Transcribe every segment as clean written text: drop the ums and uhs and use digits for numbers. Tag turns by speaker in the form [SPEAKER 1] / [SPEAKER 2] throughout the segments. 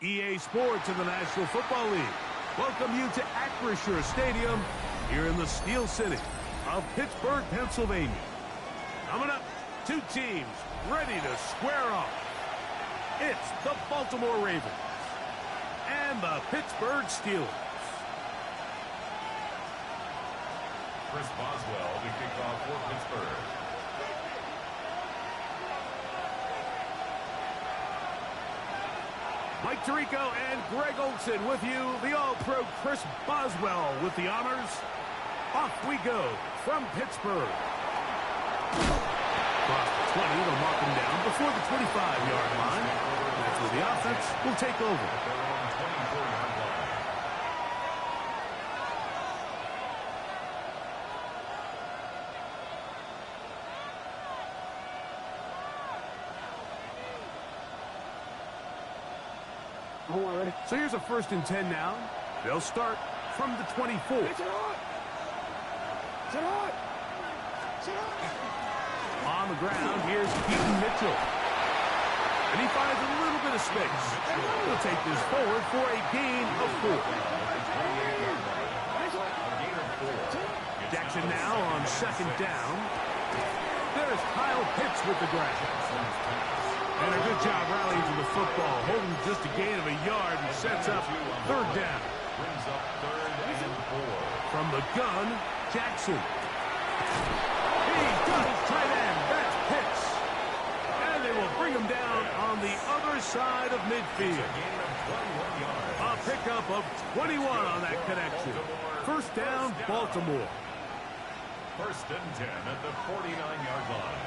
[SPEAKER 1] EA Sports in the National Football League welcome you to Acrisure Stadium here in the Steel City of Pittsburgh, Pennsylvania. Coming up, two teams ready to square off. It's the Baltimore Ravens and the Pittsburgh Steelers.
[SPEAKER 2] Chris Boswell to kick off for Pittsburgh.
[SPEAKER 1] Mike Tirico and Greg Olsen with you. The All-Pro Chris Boswell with the honors. Off we go from Pittsburgh. Across the 20, they'll mark him down before the 25-yard line. That's where the offense will take over. So here's a 1st and 10 now. They'll start from the 24. On the ground, here's Keaton Mitchell. And he finds a little bit of space. He'll take this forward for a gain of 4. Jackson now on 2nd down. There's Kyle Pitts with the grab. And a good job rallying to the football, holding just a gain of a yard and sets up 3rd down.
[SPEAKER 2] Brings up 3rd and 4.
[SPEAKER 1] From the gun, Jackson. He does tight end. That's Pitts. And they will bring him down on the other side of midfield. A pickup of 21 on that connection. 1st down, Baltimore.
[SPEAKER 2] 1st and 10 at the 49-yard line.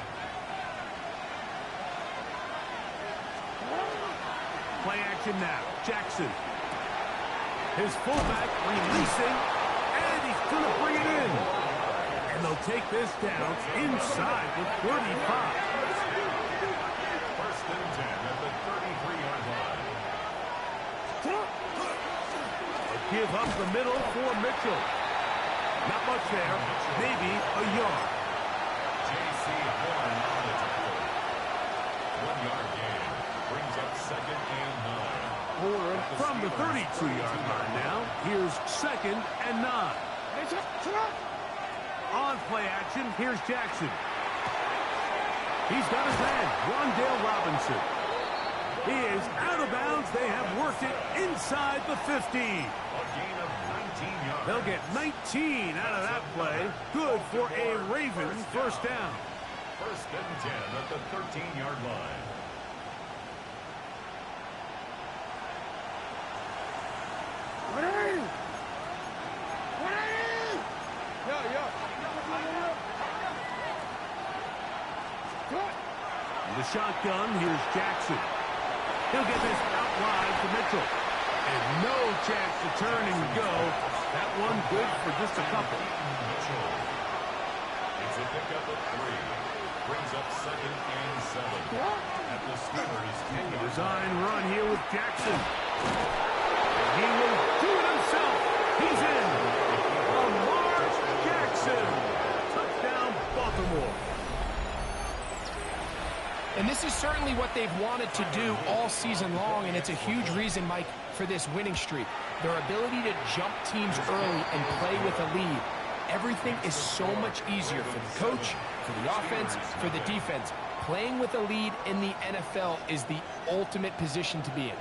[SPEAKER 1] Play action now. Jackson. His fullback releasing, and he's going to bring it in. And they'll take this down inside the 35.
[SPEAKER 2] 1st and 10 at the 33-yard line.
[SPEAKER 1] A give up the middle for Mitchell. Not much there. Maybe a yard.
[SPEAKER 2] J.C. Horn on the tackle. 1-yard gain. Brings up 2nd and 9.
[SPEAKER 1] From the 32-yard line now, here's 2nd and 9. On play action, here's Jackson. He's got his man, Rondale Robinson. He is out of bounds. They have worked it inside the 15.
[SPEAKER 2] A gain of 19 yards.
[SPEAKER 1] They'll get 19 out of that play. Good for a Ravens 1st down.
[SPEAKER 2] 1st and 10 at the 13-yard line.
[SPEAKER 1] The shotgun, here's Jackson. He'll get this out wide to Mitchell. And no chance to turn and go. That one good for just a couple.
[SPEAKER 2] Mitchell. It's a pickup of 3. Brings up 2nd and 7. At the Steelers' 10-yard line.
[SPEAKER 1] Design run here with Jackson. And he will do it himself. He's in. Lamar Jackson. Touchdown, Baltimore.
[SPEAKER 3] And this is certainly what they've wanted to do all season long, and it's a huge reason, Mike, for this winning streak. Their ability to jump teams early and play with a lead. Everything is so much easier for the coach, for the offense, for the defense. Playing with a lead in the NFL is the ultimate position to be in.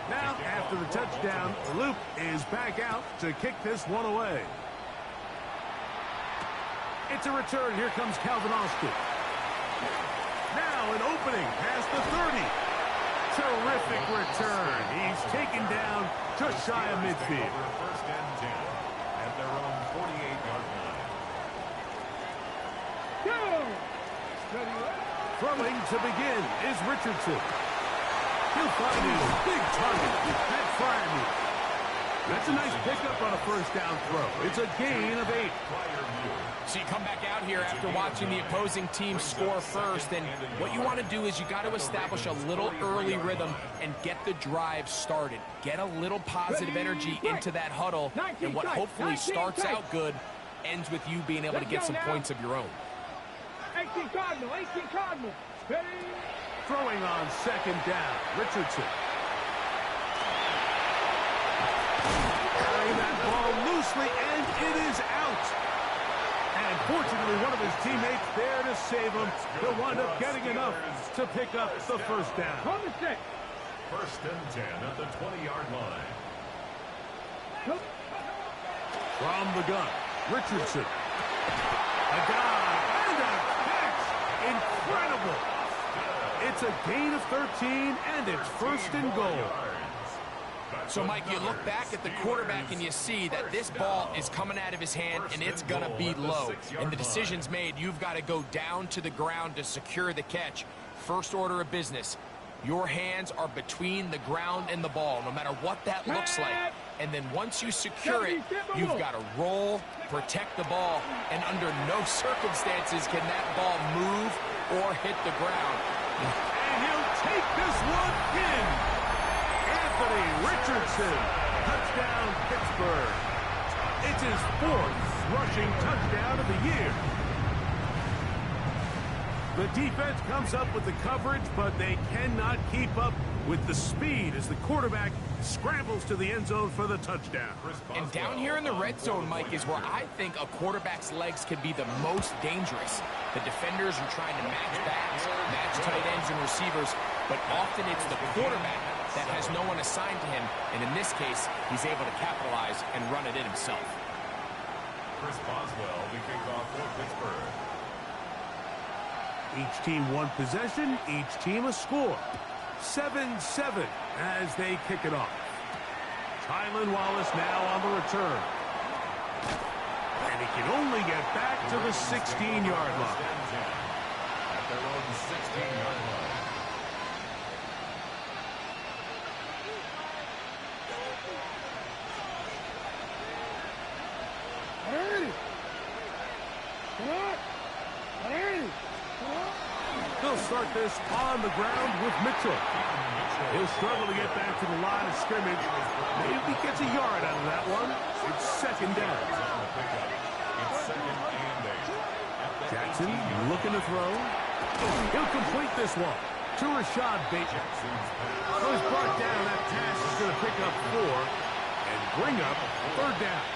[SPEAKER 1] Now, after the touchdown, Luke is back out to kick this one away. It's a return. Here comes Calvin Austin. Now an opening past the 30. Terrific return. He's taken down just shy of midfield.
[SPEAKER 2] 1st and 10 at their own 48-yard line.
[SPEAKER 1] Throwing to begin is Richardson. He'll find his big target at Freiermuth. That's a nice pickup on a 1st down throw. It's a gain of 8.
[SPEAKER 3] So you come back out here after watching the opposing team score first, and what you want to do is you got to establish a little early rhythm and get the drive started. Get a little positive energy into that huddle, and what hopefully starts out good ends with you being able to get some points of your own.
[SPEAKER 4] 18 Cardinal, 18 Cardinal.
[SPEAKER 1] Throwing on second down, Richardson. Carrying that ball loosely, and it is out. And fortunately, one of his teammates there to save him. He'll wind up getting enough to pick up the first down.
[SPEAKER 2] First and 10 at the 20-yard line.
[SPEAKER 1] From the gun, Richardson. A dive and a catch. Incredible. It's a gain of 13, and it's first and goal.
[SPEAKER 3] So, Mike, you look back at the quarterback and you see that this ball is coming out of his hand and it's going to be low. And the decision's made. You've got to go down to the ground to secure the catch. First order of business. Your hands are between the ground and the ball, no matter what that looks like. And then once you secure it, you've got to roll, protect the ball, and under no circumstances can that ball move or hit the ground.
[SPEAKER 1] And he'll take this one in. Anthony Richardson, touchdown Pittsburgh. It's his fourth rushing touchdown of the year. The defense comes up with the coverage, but they cannot keep up with the speed as the quarterback scrambles to the end zone for the touchdown.
[SPEAKER 3] And down here in the red zone, Mike, is where I think a quarterback's legs can be the most dangerous. The defenders are trying to match backs, match tight ends and receivers, but often it's the quarterback that has no one assigned to him, and in this case, he's able to capitalize and run it in himself.
[SPEAKER 2] Chris Boswell, the kickoff for Pittsburgh.
[SPEAKER 1] Each team one possession, each team a score. 7-7 as they kick it off. Tylan Wallace now on the return. And he can only get back to the 16-yard line.
[SPEAKER 2] At their own 16-yard line.
[SPEAKER 1] They'll start this on the ground with Mitchell. He'll struggle to get back to the line of scrimmage. Maybe he gets a yard out of that one. It's second down. Jackson looking to throw. He'll complete this one to Rashad Bateman. So he's brought down. That pass is going to pick up 4 and bring up third down.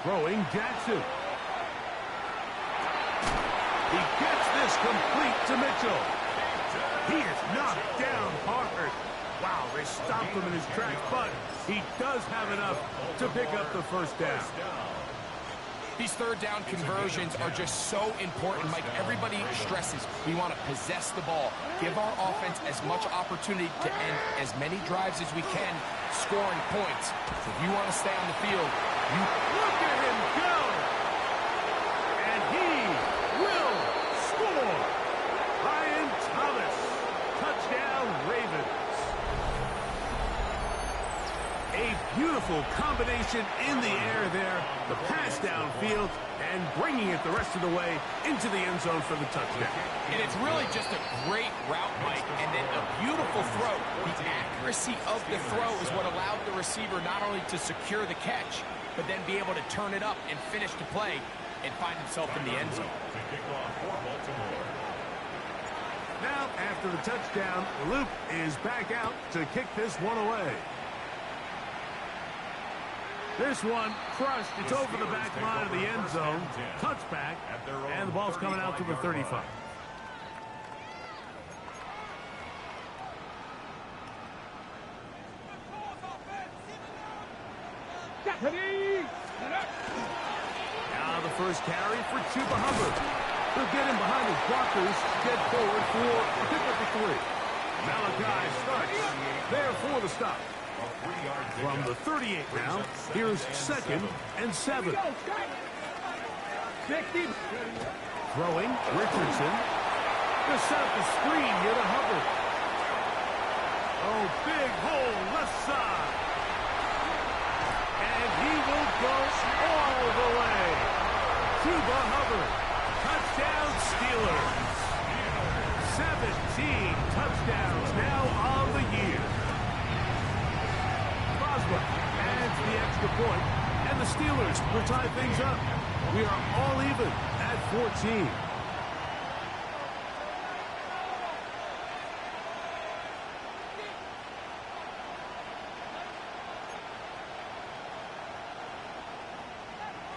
[SPEAKER 1] Throwing Jackson. He gets this complete to Mitchell. He is knocked down hard. Wow, they stopped him in his tracks, but he does have enough to pick up the first down.
[SPEAKER 3] These third down conversions are just so important, Mike. Everybody stresses we want to possess the ball, give our offense as much opportunity to end as many drives as we can, scoring points. If you want to stay on the field, you
[SPEAKER 1] look at him go! And he will score! Ryan Thomas, touchdown Ravens. A beautiful combination in the air there, the pass downfield, and bringing it the rest of the way into the end zone for the touchdown.
[SPEAKER 3] And it's really just a great route, Mike, and then a beautiful throw. The accuracy of the throw is what allowed the receiver not only to secure the catch, but then be able to turn it up and finish the play and find himself in the end zone.
[SPEAKER 1] Now, after the touchdown, Luke is back out to kick this one away. This one crushed. It's over the back line of the end zone. Touchback, and the ball's coming out to the 35. Now the first carry for Chuba Hubbard. He'll get him behind his blockers, get forward for a pickup of 3. Malachi starts there for the stop. From the 38 now, here's 2nd and 7. Throwing, Richardson. going to set up the screen here to Hubbard. Oh, big hole left side. And he will go all the way. Chuba Hubbard. Touchdown Steelers. 17 touchdowns now on the year. Boswell adds the extra point, and the Steelers will tie things up. We are all even at 14.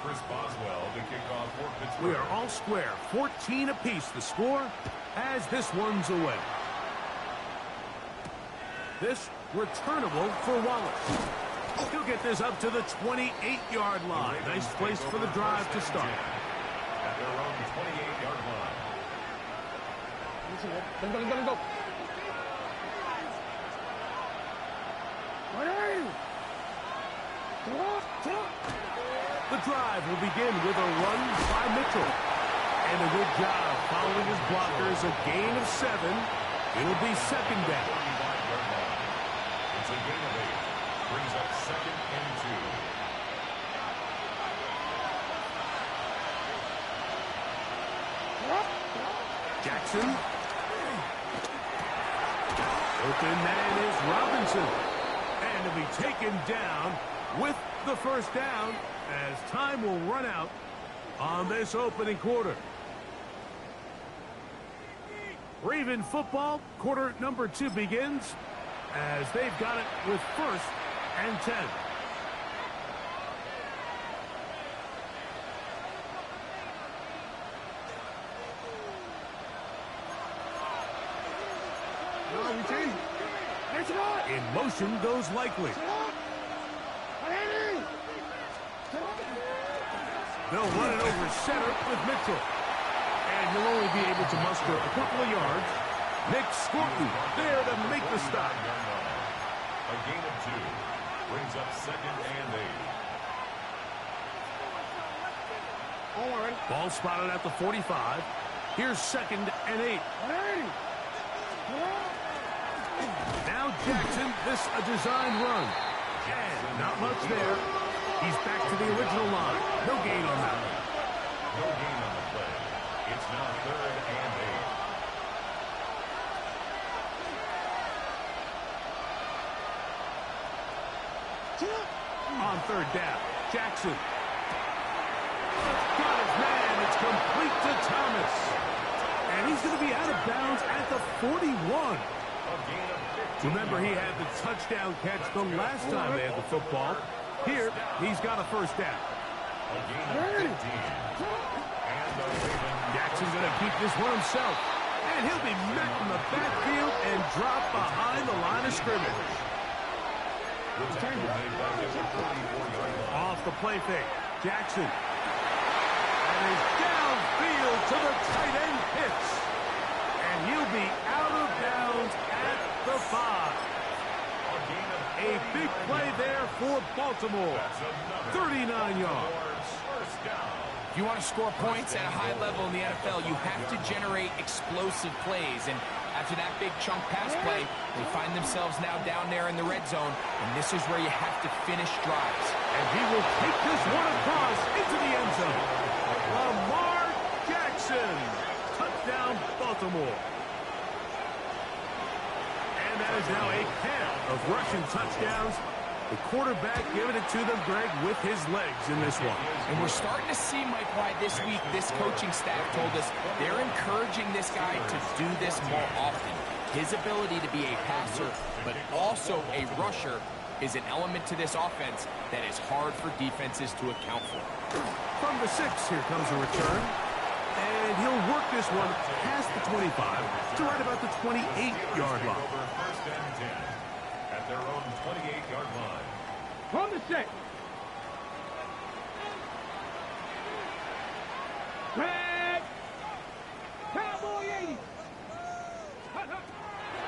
[SPEAKER 2] Chris Boswell to kick off for Pittsburgh.
[SPEAKER 1] We are all square. 14 apiece the score as this one's away. This returnable for Wallace. He'll get this up to the 28-yard line. Nice place for the drive to start.
[SPEAKER 2] At their own 28-yard line.
[SPEAKER 4] Let's go.
[SPEAKER 1] The drive will begin with a run by Mitchell. And a good job following his blockers. A gain of 7. It'll be second down.
[SPEAKER 2] It's a gain of 8. Brings up second and 2.
[SPEAKER 1] Jackson. Open man is Robinson. And to be taken down with the first down as time will run out on this opening quarter. Raven football, quarter number 2 begins as they've got it with first and 10. In motion goes Likely. They'll run it over center with Mitchell. And he'll only be able to muster a couple of yards. Nick Scorton there to make the stop.
[SPEAKER 2] A gain of 2. Brings up second and 8.
[SPEAKER 1] Ball spotted at the 45. Here's second and 8. Now Jackson, this a design run. And not much there. He's back to the original line. No gain on that one.
[SPEAKER 2] No gain on the play. It's now third and
[SPEAKER 1] 8. On third down, Jackson. Got his man. It's complete to Thomas. And he's going to be out of bounds at the 41.
[SPEAKER 2] A gain of 15.
[SPEAKER 1] Remember, he had the touchdown catch the last time they had the football. Here, he's got a first down.
[SPEAKER 2] A gain of 15. And the Ravens.
[SPEAKER 1] Jackson's going to keep this one himself. And he'll be met in the backfield and dropped behind the line of scrimmage. Off the play fake. Jackson. And he's downfield to the tight end Pitts. And he'll be out of bounds at the 5. A big play there for Baltimore. 39 yards.
[SPEAKER 3] If you want to score points at a high level in the NFL, you have to generate explosive plays. And after that big chunk pass play, they find themselves now down there in the red zone. And this is where you have to finish drives.
[SPEAKER 1] And he will take this one across into the end zone. Lamar Jackson. Touchdown, Baltimore. And that is now a pair of rushing touchdowns. The quarterback giving it to them, Greg, with his legs in this one.
[SPEAKER 3] And we're starting to see, Mike, why this week this coaching staff told us they're encouraging this guy to do this more often. His ability to be a passer, but also a rusher, is an element to this offense that is hard for defenses to account for.
[SPEAKER 1] From the 6, here comes a return. And he'll work this one past the 25 to right about the 28-yard line.
[SPEAKER 2] First and 10 at their own 28-yard line.
[SPEAKER 4] From the 6. Red. Cowboy 80.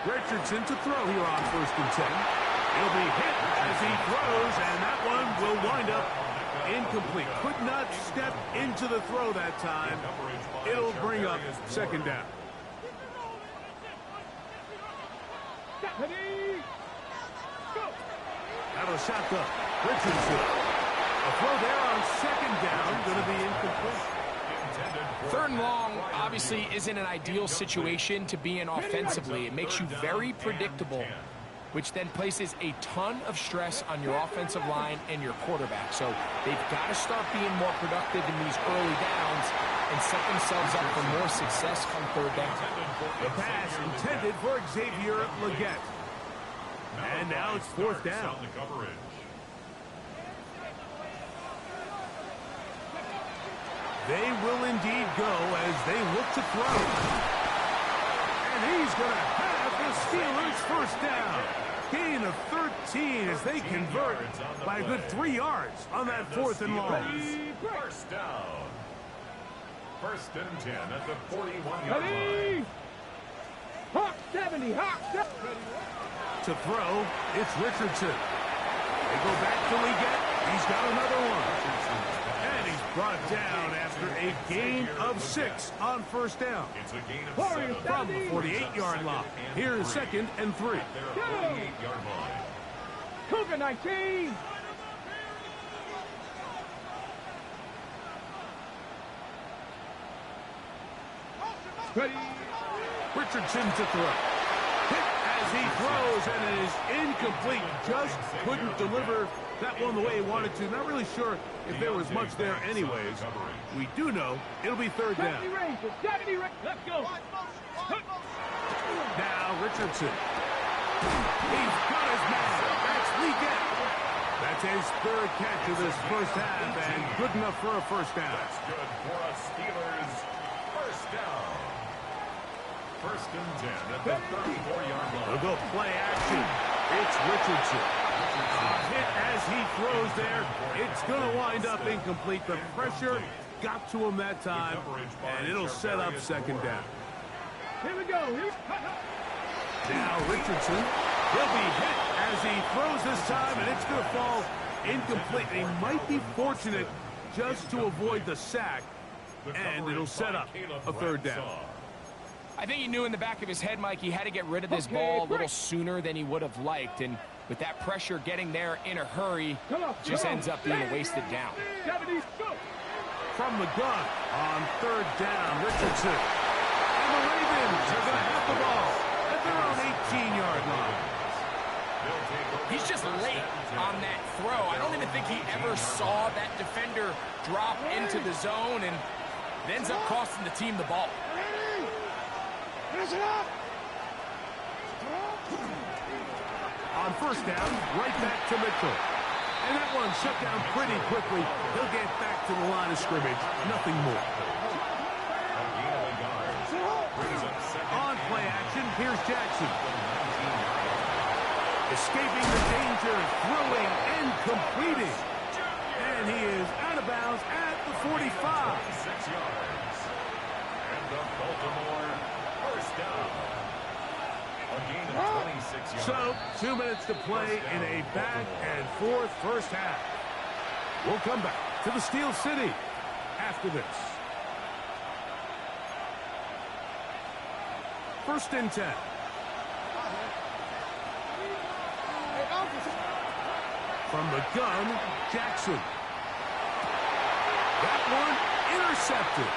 [SPEAKER 1] Richardson to throw here on first and 10. He'll be hit as he throws, and that one will wind up incomplete. Could not step into the throw that time. It'll bring up second down.
[SPEAKER 4] Ready? Go.
[SPEAKER 1] Out of the shotgun. Richardson. A throw there on second down. Going to be incomplete.
[SPEAKER 3] Third and long obviously isn't an ideal situation to be in offensively. It makes you very predictable, which then places a ton of stress on your offensive line and your quarterback. So they've got to start being more productive in these early downs and set themselves up for more success come third down.
[SPEAKER 1] The pass intended for Xavier Legette. And now it's fourth down. They will indeed go as they look to throw. And he's going to have the Steelers first down. Gain of 13 as they convert by a good 3 yards on that fourth and long.
[SPEAKER 2] First down. First and 10 at the 41-yard
[SPEAKER 4] Ready?
[SPEAKER 2] line.
[SPEAKER 4] Hawk 70. Hawk 70.
[SPEAKER 1] To throw, it's Richardson. They go back to Legette. He's got another one. And he's brought down after a gain of 6 on first down.
[SPEAKER 2] It's a gain of 7
[SPEAKER 1] From the 48-yard line. Here's second and 3.
[SPEAKER 2] Their 48-yard line.
[SPEAKER 4] Cougar 19. Ready?
[SPEAKER 1] Richardson to throw. Hit as he throws, and it is incomplete. Just couldn't deliver that one the way he wanted to. Not really sure if there was much there anyways. We do know it'll be third down.
[SPEAKER 4] 70 Rangers. 70 Rangers. Let's go.
[SPEAKER 1] Now Richardson. He's got his man. That's Legette. That's his third catch of this first half, and good enough for a first down.
[SPEAKER 2] That's good for a Steelers first down. First and 10 at the 34-yard line.
[SPEAKER 1] They'll go play action. It's Richardson. Hit as he throws there. It's going to wind up incomplete. The pressure got to him that time, and it'll set up second down.
[SPEAKER 4] Here we go.
[SPEAKER 1] Now Richardson, he'll be hit as he throws this time, and it's going to fall incomplete. He might be fortunate just to avoid the sack, and it'll set up a third down.
[SPEAKER 3] I think he knew in the back of his head, Mike, he had to get rid of this ball a little sooner than he would have liked. And with that pressure getting there in a hurry, just ends up being a wasted down.
[SPEAKER 4] 70. Go.
[SPEAKER 1] From the gun on third down, Richardson. And the Ravens are going to have the ball at their own 18-yard line.
[SPEAKER 3] He's just late on that throw. I don't even think he ever saw that defender drop into the zone, and it ends up costing the team the ball.
[SPEAKER 4] Finish it up.
[SPEAKER 1] On first down, right back to Mitchell. And that one shut down pretty quickly. He'll get back to the line of scrimmage. Nothing more. On play action, here's Jackson. Escaping the danger, throwing and completing. And he is out of bounds at the 45.
[SPEAKER 2] 6 yards. And the Baltimore first down. A gain of 26 yards.
[SPEAKER 1] So, 2 minutes to play in a back-and-forth first half. We'll come back to the Steel City after this. First and 10. From the gun, Jackson. That one intercepted.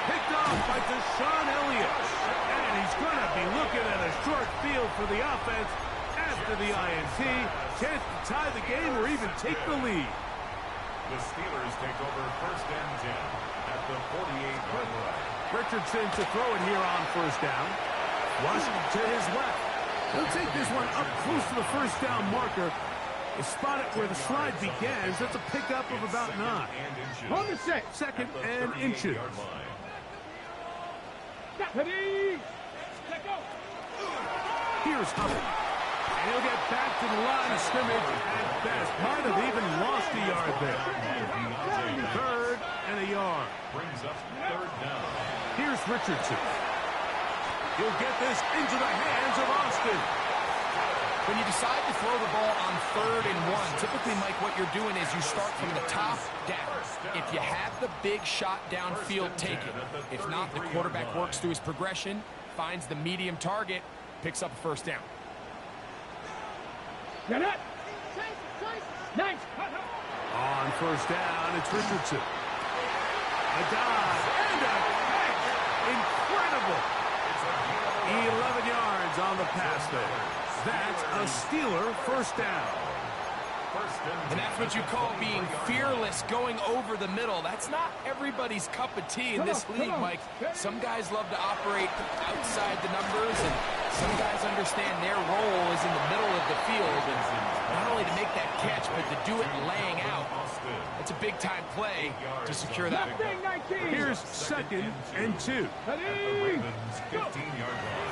[SPEAKER 1] Picked off by Deshaun Elliott. And he's going to be looking at a short field for the offense after the INT. Chance to tie the game or even take the lead.
[SPEAKER 2] The Steelers take over first and 10 at the 48-yard line.
[SPEAKER 1] Richardson to throw it here on first down. Flush to his left. He'll take this one up close to the first down marker. Spot it where the slide begins. That's a pickup of about 9.
[SPEAKER 4] On the set.
[SPEAKER 1] Second and inches.
[SPEAKER 4] Ready? Let go.
[SPEAKER 1] Here's Hubbard. And he'll get back to the line of scrimmage at best. Might have even lost a yard there. Third and a yard.
[SPEAKER 2] Brings up third down.
[SPEAKER 1] Here's Richardson. He'll get this into the hands of Austin.
[SPEAKER 3] When you decide to throw the ball on 3rd and 1, typically, Mike, what you're doing is you start from the top down. If you have the big shot downfield, take it. If not, the quarterback works through his progression, finds the medium target, picks up a first down.
[SPEAKER 4] Get it. Nice.
[SPEAKER 1] On first down, it's Richardson. A dive and a catch. Incredible. 11 yards on the pass there. That's a Steeler first down.
[SPEAKER 3] And that's what you call being fearless, going over the middle. That's not everybody's cup of tea in this league, Mike. Some guys love to operate outside the numbers, and some guys understand their role is in the middle of the field. And not only to make that catch, but to do it laying out. It's a big-time play to secure that.
[SPEAKER 1] Here's 2nd and 2.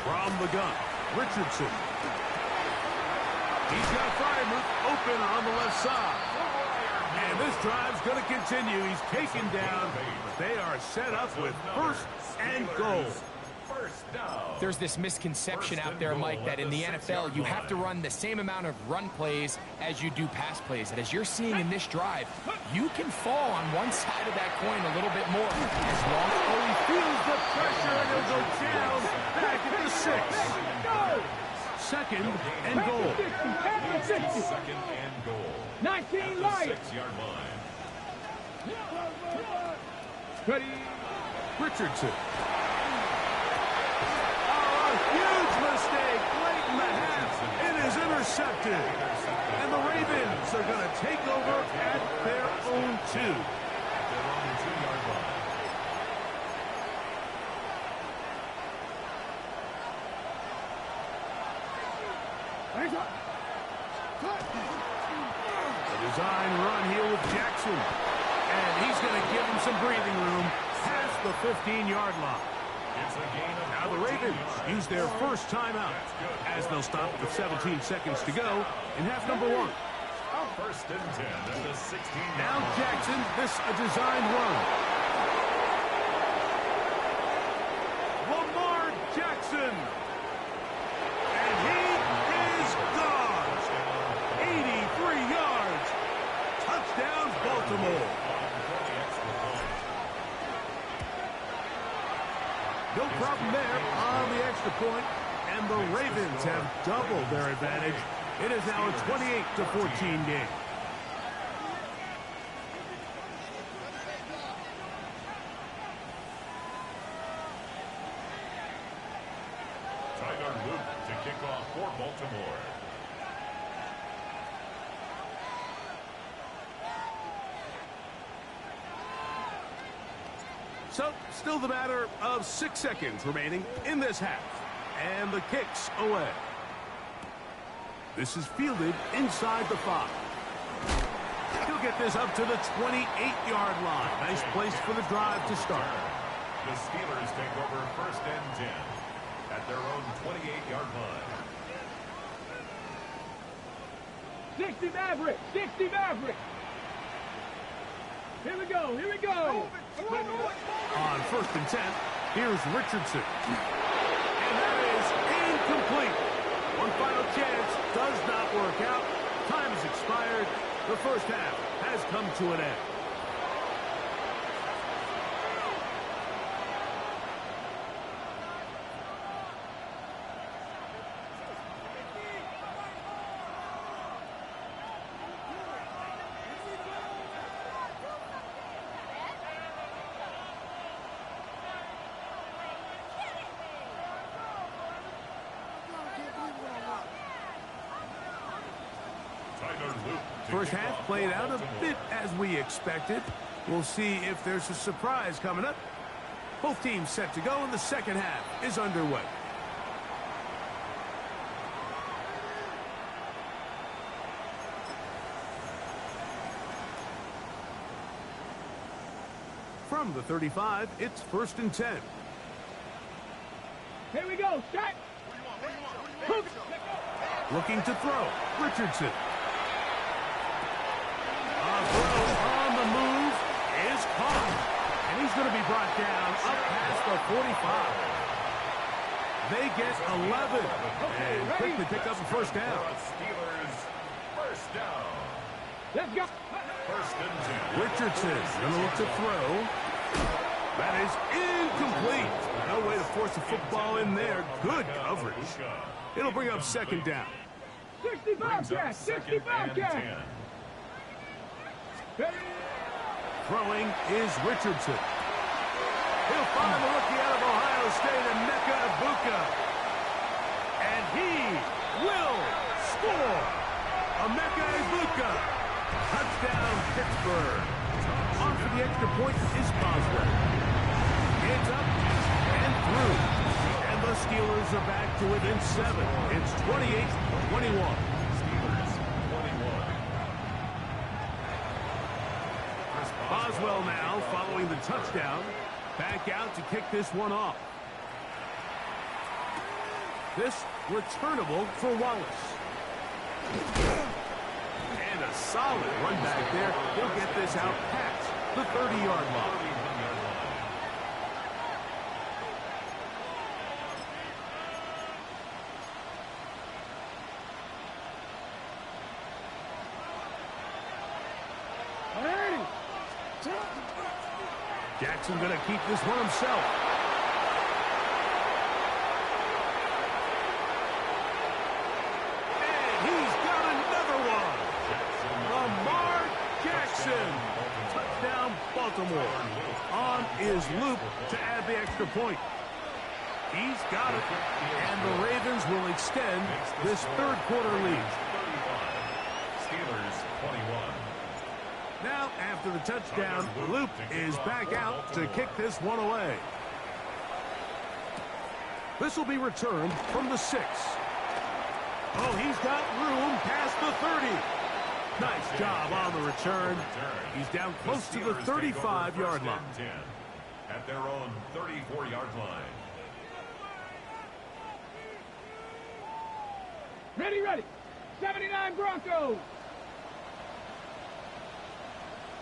[SPEAKER 1] From the gun, Richardson. He's got Freiermuth open on the left side. And this drive's going to continue. He's taken down, but they are set up with 1st and goal.
[SPEAKER 3] There's this misconception out there, Mike, that in the NFL you have to run the same amount of run plays as you do pass plays. And as you're seeing in this drive, you can fall on one side of that coin a little bit more. As long as
[SPEAKER 1] he feels the pressure, and he'll go down back at the 6. 2nd and goal.
[SPEAKER 2] 2nd and goal.
[SPEAKER 4] 19 light.
[SPEAKER 2] 6-yard line.
[SPEAKER 4] Ready.
[SPEAKER 1] Richardson. Oh, a huge mistake late in the half. It is intercepted. And the Ravens are going to take over at their own 2.
[SPEAKER 2] At their own 2-yard line.
[SPEAKER 1] The design run here with Jackson. And he's going to give him some breathing room past the 15-yard line. Now the Ravens use their first timeout as they'll stop with 17 seconds to go in half number 1.
[SPEAKER 2] 1st and 10 at the 16.
[SPEAKER 1] Now Jackson, this a design run. Lamar Jackson. And he is gone. 83 yards. Touchdown, Baltimore. No problem there on the extra point, and the Ravens have doubled their advantage. It is now a 28-14 game.
[SPEAKER 2] Tyler Luke to kick off for Baltimore.
[SPEAKER 1] So, still the matter of 6 seconds remaining in this half. And the kick's away. This is fielded inside the 5. He'll get this up to the 28-yard line. Nice place for the drive to start.
[SPEAKER 2] The Steelers take over 1st and 10 at their own 28-yard line.
[SPEAKER 4] 60 Maverick. 60 Maverick. Here we go. Here we go.
[SPEAKER 1] On 1st and 10, here's Richardson. And that is incomplete. One final chance does not work out. Time has expired. The first half has come to an end. First half played out a bit as we expected. We'll see if there's a surprise coming up. Both teams set to go, and the second half is underway. From the 35, it's 1st and 10.
[SPEAKER 4] Here we go. Set.
[SPEAKER 1] Looking to throw. Richardson. Throw on the move is caught. And he's going to be brought down up past the 45. They get 11. And quickly pick up a first down.
[SPEAKER 2] Steelers first down.
[SPEAKER 4] Let's go.
[SPEAKER 2] 1st and 10.
[SPEAKER 1] Richardson going to look to throw. That is incomplete. No way to force the football in there. Good coverage. It'll bring up 2nd down.
[SPEAKER 4] 65
[SPEAKER 2] Brings up
[SPEAKER 4] catch.
[SPEAKER 2] second
[SPEAKER 4] 65
[SPEAKER 2] and
[SPEAKER 4] catch.
[SPEAKER 2] 10.
[SPEAKER 4] Ready?
[SPEAKER 1] Throwing is Richardson. He'll find the rookie out of Ohio State, Emeka Egbuka. And he will score. Emeka Egbuka. Touchdown, Pittsburgh. On for the extra point is Boswell. It's up and through. And the Steelers are back to within 7. It's 28-21.
[SPEAKER 2] Steelers 21.
[SPEAKER 1] Boswell now following the touchdown. Back out to kick this one off. This returnable for Wallace. And a solid run back there. He'll get this out past the 30-yard line. Jackson going to keep this one himself. And he's got another one. Lamar Jackson. Touchdown, Baltimore. On is Luke to add the extra point. He's got it. And the Ravens will extend this third quarter lead.
[SPEAKER 2] Steelers 21.
[SPEAKER 1] Now, after the touchdown, Luke is back out to kick this one away. This will be returned from the 6. Oh, he's got room past the 30. Nice job on the return. He's down close to the 35-yard line.
[SPEAKER 2] At their own 34-yard line.
[SPEAKER 4] Ready, ready. 79 Broncos.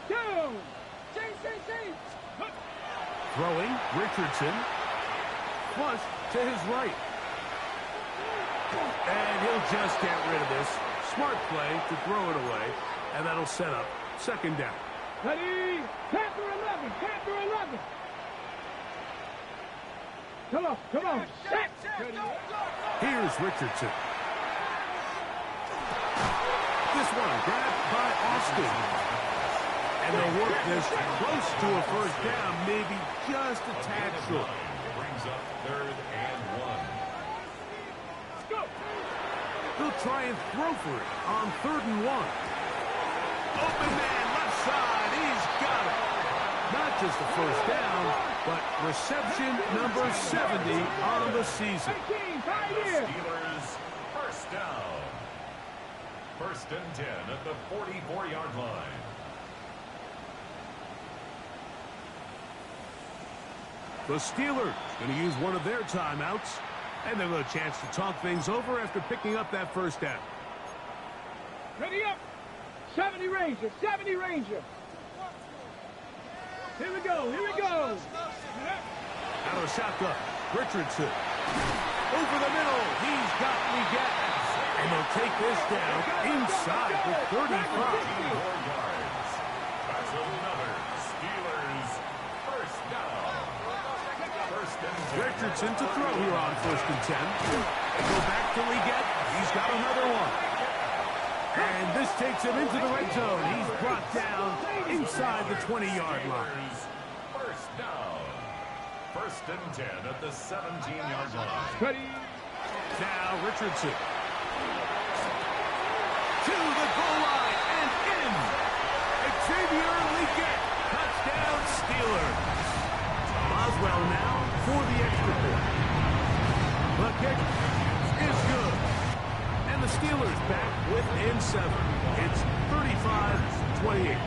[SPEAKER 4] 2.
[SPEAKER 1] Throwing, Richardson. Flush to his right. And he'll just get rid of this. Smart play to throw it away. And that'll set up second down.
[SPEAKER 4] Ready. Panther 11. Panther 11. Come on. Set.
[SPEAKER 1] Here's Richardson. This one grabbed by Austin. And they work this close to a first down, maybe just a tad short.
[SPEAKER 2] Brings up 3rd and 1.
[SPEAKER 4] Let's go.
[SPEAKER 1] He'll try and throw for it on 3rd and 1. Open man, left side, he's got it. Not just the first down, but reception number 70 on the season.
[SPEAKER 4] 18,
[SPEAKER 2] The
[SPEAKER 4] Pioneer.
[SPEAKER 2] Steelers first down. 1st and 10 at the 44-yard line.
[SPEAKER 1] The Steelers going to use one of their timeouts, and they'll have a chance to talk things over after picking up that first down.
[SPEAKER 4] Ready up. 70 Ranger. 70 Ranger. Here we go.
[SPEAKER 1] Out of shotgun, Richardson. Over the middle, he's got Leggett. And they'll take this down inside the 35.
[SPEAKER 2] 4 yards. That's another Steelers first down. 1st and 10.
[SPEAKER 1] Richardson to throw here on 1st and 10. They go back to Leggett. He's got another one. And this takes him into the red zone. He's brought down inside the 20-yard line.
[SPEAKER 2] First down. 1st and 10 at the 17-yard line.
[SPEAKER 4] Ready.
[SPEAKER 1] Now Richardson. To the goal line and in. Xavier Leggett. Touchdown Steelers. Boswell now for the extra point. The kick is good. And the Steelers back within 7. It's 35-28.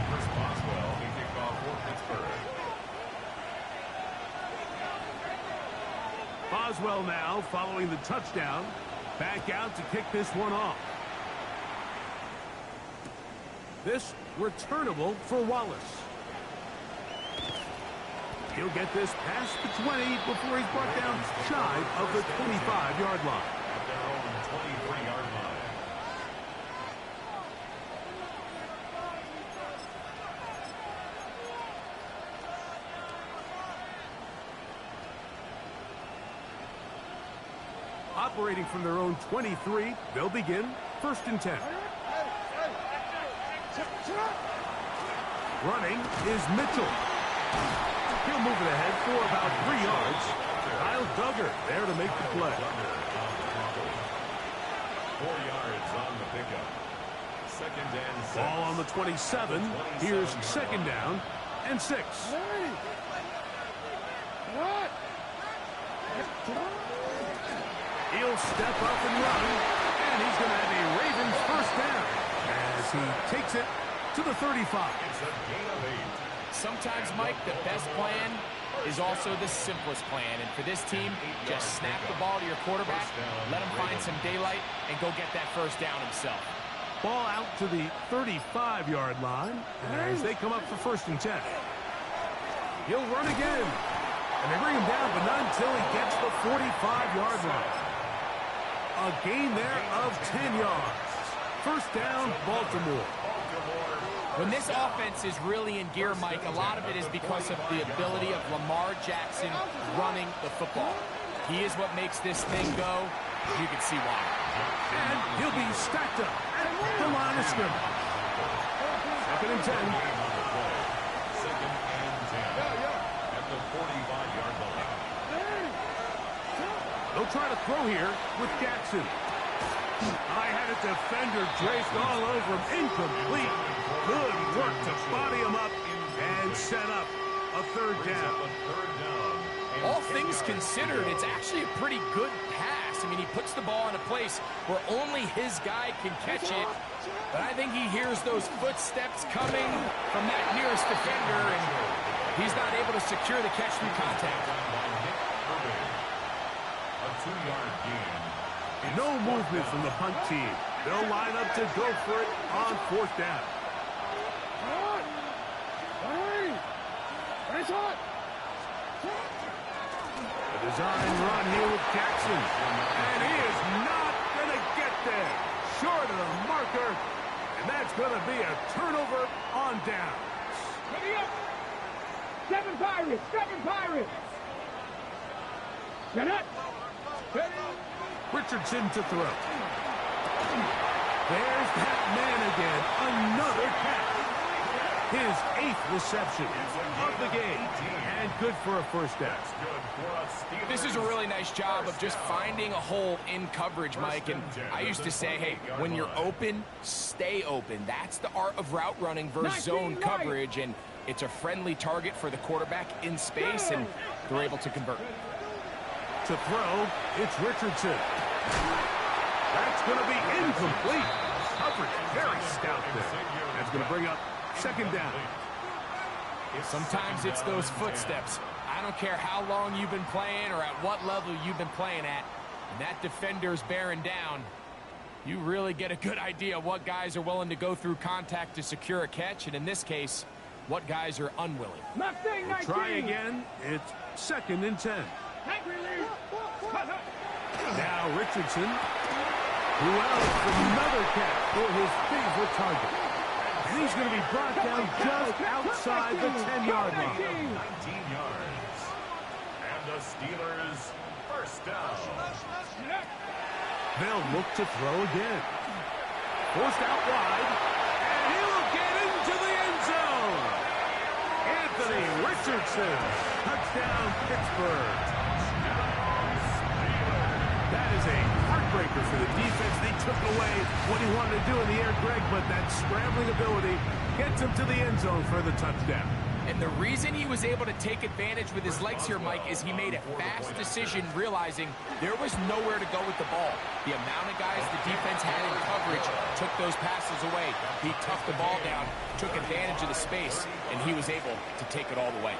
[SPEAKER 2] Chris Boswell, the kickoff for Pittsburgh.
[SPEAKER 1] Boswell now following the touchdown. Back out to kick this one off. This returnable for Wallace. He'll get this past the 20 before he's brought down shy of the 25-yard line.
[SPEAKER 2] At their own 23-yard line.
[SPEAKER 1] Operating from their own 23, they'll begin 1st and 10. Running is Mitchell. He'll move it ahead for about 3 yards. Kyle Duggar there to make the play.
[SPEAKER 2] 4 yards on the pickup. 2nd and 6.
[SPEAKER 1] Ball on the 27. Here's 2nd down and 6. He'll step up and run, and he's going to have a Ravens 1st down as he takes it to the 35.
[SPEAKER 2] It's a gain of 8.
[SPEAKER 3] Sometimes, Mike, the best plan is also the simplest plan. And for this team, just snap the ball to your quarterback, let him find some daylight, and go get that 1st down himself.
[SPEAKER 1] Ball out to the 35-yard line as they come up for 1st and 10. He'll run again. And they bring him down, but not until he gets the 45-yard line. A gain there of 10 yards. 1st down, Baltimore.
[SPEAKER 3] When this offense is really in gear, Mike, a lot of it is because of the ability of Lamar Jackson running the football. He is what makes this thing go. You can see why.
[SPEAKER 1] And he'll be stacked up at the line of scrimmage. 2nd and 10.
[SPEAKER 2] 2nd and 10. At the 45-yard line.
[SPEAKER 1] They'll try to throw here with Jackson. I had a defender draped all over him. Incomplete. Good work to body him up and set up a 3rd down.
[SPEAKER 3] All things considered, it's actually a pretty good pass. I mean, he puts the ball in a place where only his guy can catch it. But I think he hears those footsteps coming from that nearest defender, and he's not able to secure the catch through contact.
[SPEAKER 2] A 2-yard gain.
[SPEAKER 1] No movement from the punt team. They'll line up to go for it on 4th down. A design run here with Jackson. And he is not going to get there. Short of the marker. And that's going to be a turnover on downs.
[SPEAKER 4] Ready up. 7 Pirates. 7 Pirates. Get up.
[SPEAKER 1] Richardson to throw. There's that man again. Another catch. His 8th reception of the game. And good for a 1st down.
[SPEAKER 3] This is a really nice job of just finding a hole in coverage, Mike. And I used to say, hey, when you're open, stay open. That's the art of route running versus zone coverage. And it's a friendly target for the quarterback in space, and they're able to convert.
[SPEAKER 1] To throw, it's Richardson. That's going to be incomplete. Coverage very stout there. That's going to bring up 2nd down.
[SPEAKER 3] Sometimes it's those footsteps. I don't care how long you've been playing or at what level you've been playing at. When that defender's bearing down, you really get a good idea of what guys are willing to go through contact to secure a catch, and in this case, what guys are unwilling.
[SPEAKER 1] We'll try again. It's 2nd and 10. Now Richardson, who else another catch for his favorite target. And he's going to be brought down just outside the 10-yard line.
[SPEAKER 2] 19 yards. And the Steelers 1st down.
[SPEAKER 1] They'll look to throw again. Forced out wide. And he'll get into the end zone. Anthony Richardson. Touchdown, Pittsburgh. That is a heartbreaker for the defense. They took away what he wanted to do in the air, Greg, but that scrambling ability gets him to the end zone for the touchdown.
[SPEAKER 3] And the reason he was able to take advantage with his legs here, Mike, is he made a fast decision realizing there was nowhere to go with the ball. The amount of guys the defense had in coverage took those passes away. He toughed the ball down, took advantage of the space, and he was able to take it all the way.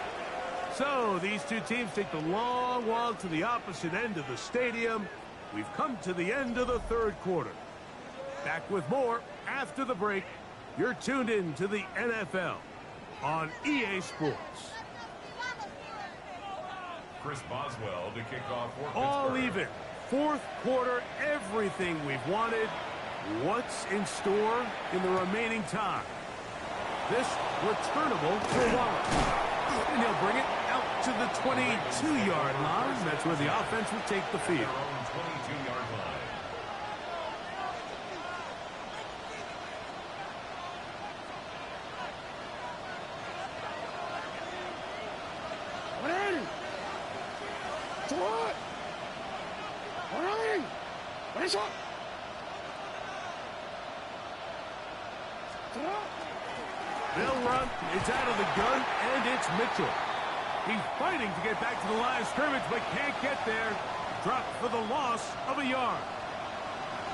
[SPEAKER 1] So these two teams take the long walk to the opposite end of the stadium. We've come to the end of the 3rd quarter. Back with more after the break. You're tuned in to the NFL on EA Sports.
[SPEAKER 2] Chris Boswell to kick off for
[SPEAKER 1] All
[SPEAKER 2] Pittsburgh.
[SPEAKER 1] even. 4th quarter, everything we've wanted. What's in store in the remaining time? This returnable for Wallace. And he'll bring it out to the 22-yard line. That's where the offense will take the field.
[SPEAKER 2] 22-yard line.
[SPEAKER 1] They'll run. It's out of the gun, and it's Mitchell. He's fighting to get back to the line of scrimmage, but can't get there. Dropped for the loss of a yard.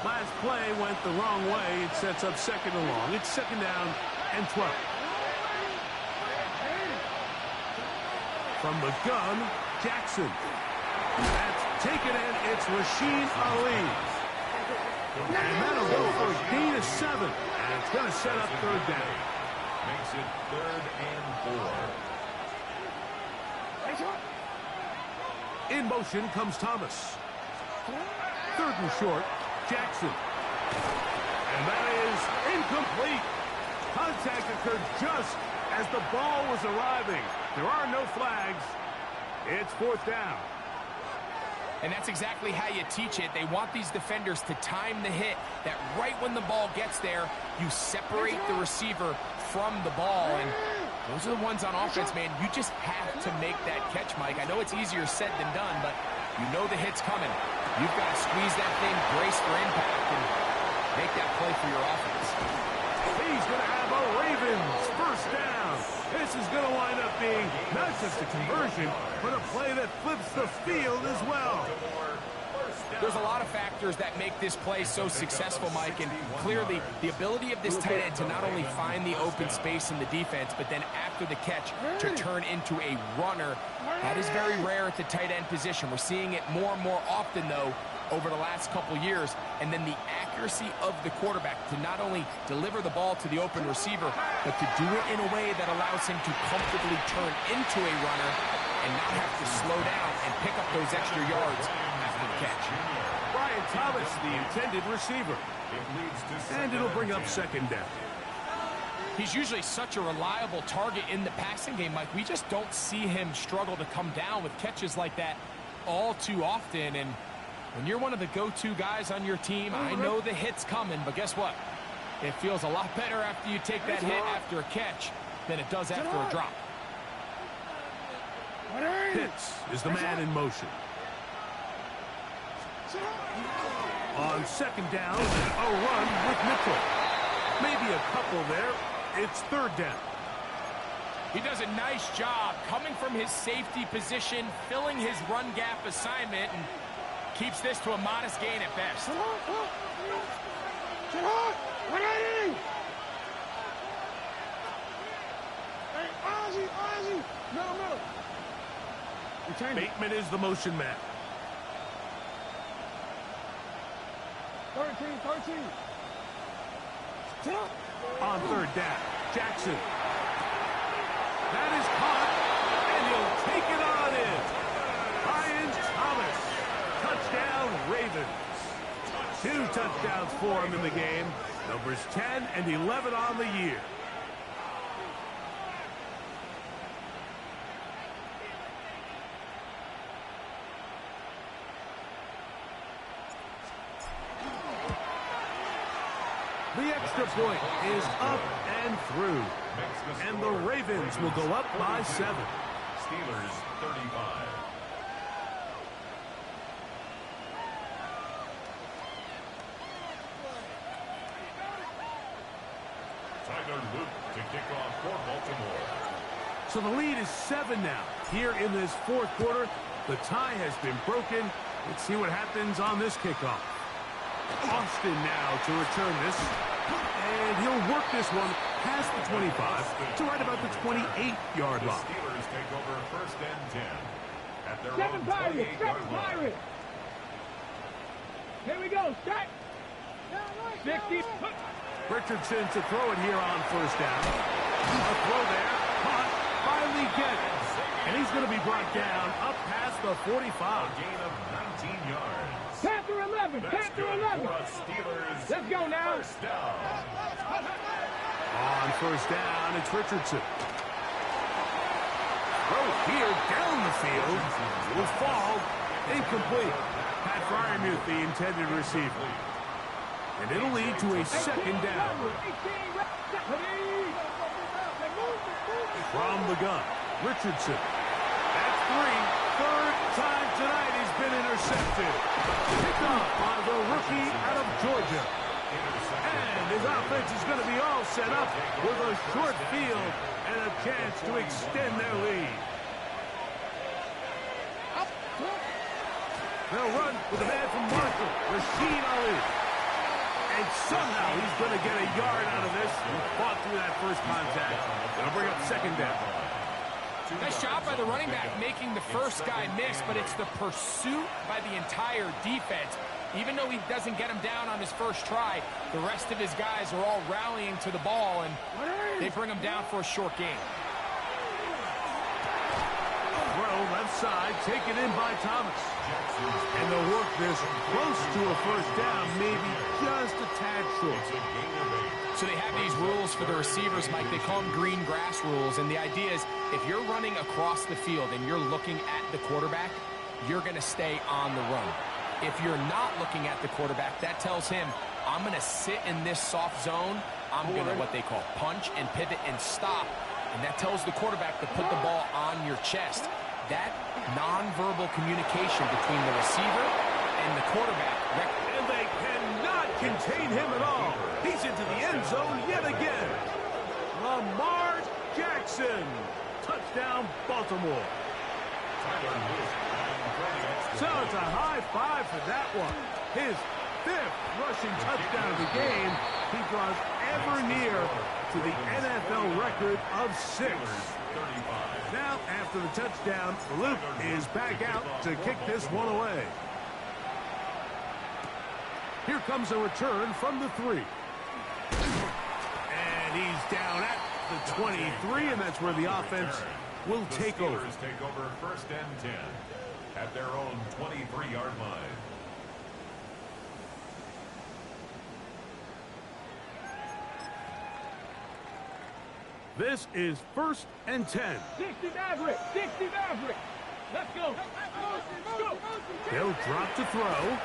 [SPEAKER 1] Last play went the wrong way. It sets up second and long. It's second down and 12. From the gun, Jackson. That's taken in. It's Rasheen Ali. And that'll go for a gain of 7. And it's going to set up third down.
[SPEAKER 2] Makes it 3rd and 4.
[SPEAKER 1] In motion comes Thomas. 3rd and short, Jackson. And that is incomplete. Contact occurred just as the ball was arriving. There are no flags. It's 4th down.
[SPEAKER 3] And that's exactly how you teach it. They want these defenders to time the hit, that right when the ball gets there, you separate the receiver from the ball. And those are the ones on offense, man. You just have to make that catch, Mike. I know it's easier said than done, but you know the hit's coming. You've got to squeeze that thing, brace for impact, and make that play for your offense.
[SPEAKER 1] He's going to have a Ravens first down. This is going to wind up being not just a conversion, but a play that flips the field as well.
[SPEAKER 3] There's a lot of factors that make this play so successful, Mike, and clearly the ability of this tight end to not only find the open space in the defense, but then after the catch to turn into a runner. That is very rare at the tight end position. We're seeing it more and more often, though, over the last couple years. And then the accuracy of the quarterback to not only deliver the ball to the open receiver, but to do it in a way that allows him to comfortably turn into a runner and not have to slow down and pick up those extra yards after the catch.
[SPEAKER 1] Brian Thomas, the intended receiver. And it'll bring up second down.
[SPEAKER 3] He's usually such a reliable target in the passing game, Mike. We just don't see him struggle to come down with catches like that all too often. And when you're one of the go-to guys on your team, I know the hit's coming, but guess what? It feels a lot better after you take that hit after a catch than it does after a drop.
[SPEAKER 1] Pitts is the man in motion. On second down, a run with Mitchell. Maybe a couple there. It's third down.
[SPEAKER 3] He does a nice job coming from his safety position, filling his run gap assignment, and keeps this to a modest gain at best.
[SPEAKER 1] Bateman is the motion man.
[SPEAKER 4] 13.
[SPEAKER 1] On third down, Jackson. That is caught, and he'll take it on in. Brian Thomas. Touchdown, Ravens. 2 touchdowns for him in the game. Numbers 10 and 11 on the year. The extra point is up and through. And the Ravens will go up by 7.
[SPEAKER 2] Steelers 35. Tyler Luke to kick off for Baltimore.
[SPEAKER 1] So the lead is 7 now. Here in this fourth quarter, the tie has been broken. Let's see what happens on this kickoff. Austin now to return this. And he'll work this one past the 25 to right about the 28-yard line.
[SPEAKER 2] The Steelers take over first and 10 at their
[SPEAKER 4] Seven
[SPEAKER 2] own
[SPEAKER 4] Pirates.
[SPEAKER 2] 28-yard line.
[SPEAKER 4] Here we go. Start. 60.
[SPEAKER 1] Richardson to throw it here on first down. A throw there. Caught by Lee Gettis. And he's going to be brought down up past the 45.
[SPEAKER 2] A gain of 19 yards.
[SPEAKER 4] Panther 11. Panther 11.
[SPEAKER 2] Steelers.
[SPEAKER 4] Let's go now.
[SPEAKER 2] First down.
[SPEAKER 1] On first down, it's Richardson. throw here down the field. It will fall. Incomplete. Pat Freiermuth, the intended receiver. And it'll lead to a second down. From the gun, Richardson. At 3, third time tonight he's been intercepted. Picked off by the rookie out of Georgia. And his offense is going to be all set up with a short field and a chance to extend their lead. They'll run with a man from Marshall, Rashid Ali. And somehow he's going to get a yard out of this. He fought through that first contact. It'll bring up second down.
[SPEAKER 3] Nice job by the running back making the first guy miss, but it's the pursuit by the entire defense. Even though he doesn't get him down on his first try, the rest of his guys are all rallying to the ball, and they bring him down for a short gain.
[SPEAKER 1] Throw left side, taken in by Thomas. And they'll work this close to a first down, maybe just a tad short.
[SPEAKER 3] So they have these rules for the receivers, Mike. They call them green grass rules, and the idea is if you're running across the field and you're looking at the quarterback, you're going to stay on the run. If you're not looking at the quarterback, that tells him, I'm going to sit in this soft zone. I'm going to what they call punch and pivot and stop. And that tells the quarterback to put the ball on your chest. That nonverbal communication between the receiver and the quarterback.
[SPEAKER 1] And they cannot contain him at all. He's into the end zone yet again. Lamar Jackson. Touchdown, Baltimore. So it's a high five for that one. His 5th rushing touchdown of the game. He draws ever near to the NFL record of 6. Now, after the touchdown, Luke is back out to kick this one away. Here comes a return from the 3. And he's down at the 23, and that's where the offense will take over.
[SPEAKER 2] Take over first and 10 at their own 23-yard line.
[SPEAKER 1] This is first and 10.
[SPEAKER 4] 60 Maverick. 60 Maverick. Let's go. Go.
[SPEAKER 1] They'll drop to throw.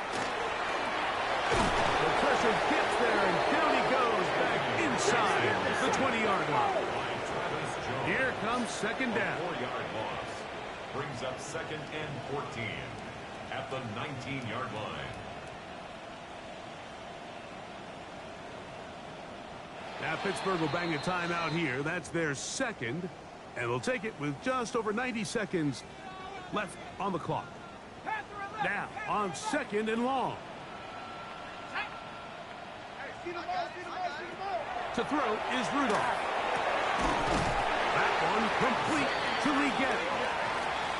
[SPEAKER 1] The pressure gets there, and down he goes back inside the 20-yard line. Here comes second down.
[SPEAKER 2] 4-yard loss brings up second and 14 at the 19-yard line.
[SPEAKER 1] Now Pittsburgh will bang a timeout here. That's their second, and they'll take it with just over 90 seconds left on the clock. Now on second and long. To throw is Rudolph. That one complete to Lee Getty.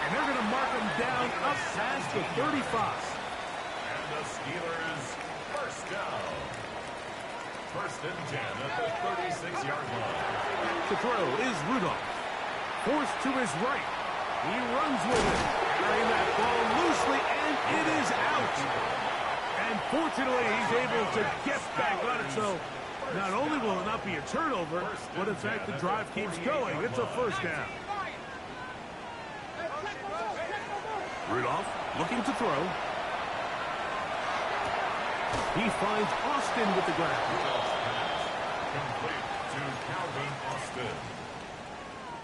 [SPEAKER 1] And they're going to mark him down up past the 35.
[SPEAKER 2] And the Steelers first down. First and 10 at the 36-yard line.
[SPEAKER 1] To throw is Rudolph. Forced to his right. He runs with it. Carrying that ball loosely, and it is out. And fortunately, he's able to get back on it. So not only will it not be a turnover, but in fact the drive keeps going. It's a first down. Rudolph looking to throw. He finds Austin with the grab.
[SPEAKER 2] Complete to Calvin Austin.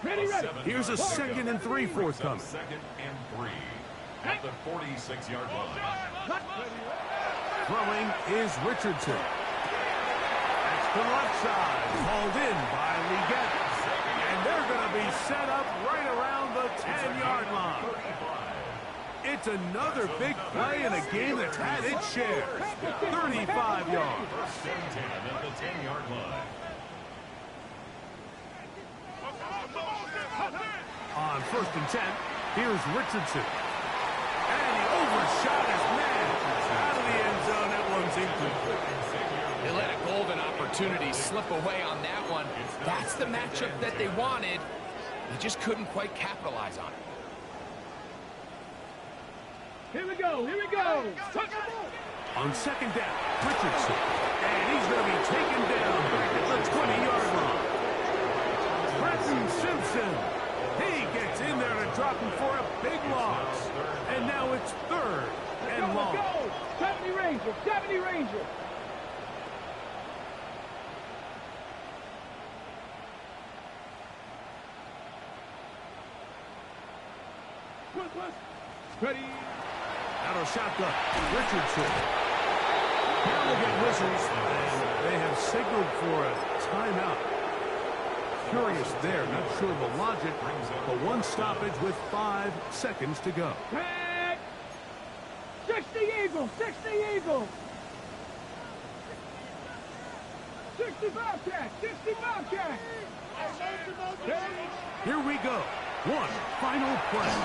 [SPEAKER 4] Ready.
[SPEAKER 1] Here's a second and 3 forthcoming.
[SPEAKER 2] Second and 3 at the 46-yard line.
[SPEAKER 1] Throwing is Richardson. That's the left side. Hauled in by Ligeti. And they're going to be set up right around the 10-yard line. It's another big play in a game that's had its share. 35 yards.
[SPEAKER 2] First and 10 at the 10-yard line.
[SPEAKER 1] On first and 10, here's Richardson. And he overshot his man. Out of the end zone, that one's incomplete.
[SPEAKER 3] They let a golden opportunity slip away on that one. That's the matchup that they wanted. They just couldn't quite capitalize on it.
[SPEAKER 4] Here we go.
[SPEAKER 1] On second down, Richardson. And he's going to be taken down back at the 20-yard line. Preston Simpson He gets in there to drop him for a big loss. And now it's third and long.
[SPEAKER 4] Let's go. 70 Rangers. 70 Rangers. Ready.
[SPEAKER 1] Out of shotgun. Richardson. Here we'll get whistles, and they have signaled for a timeout. Curious there, not sure of the logic, but one stoppage with 5 seconds to go.
[SPEAKER 4] Back. 60 Eagles. 60 Eagles. 60 Bobcats. 60 Bobcats.
[SPEAKER 1] Here we go. One final play.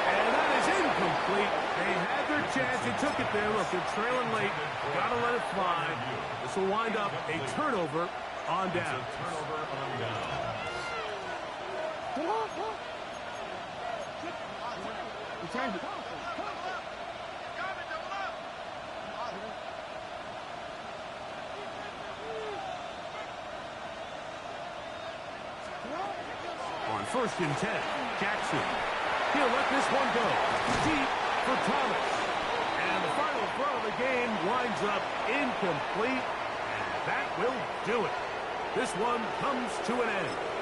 [SPEAKER 1] And that is incomplete. They had their chance. They took it there. Look, they're trailing late. Got to let it fly. This will wind up a turnover on down.
[SPEAKER 2] Turnover on down.
[SPEAKER 1] On 1st and 10, Jackson. He'll let this one go. Deep for Thomas. And the final throw of the game winds up incomplete. And that will do it. This one comes to an end.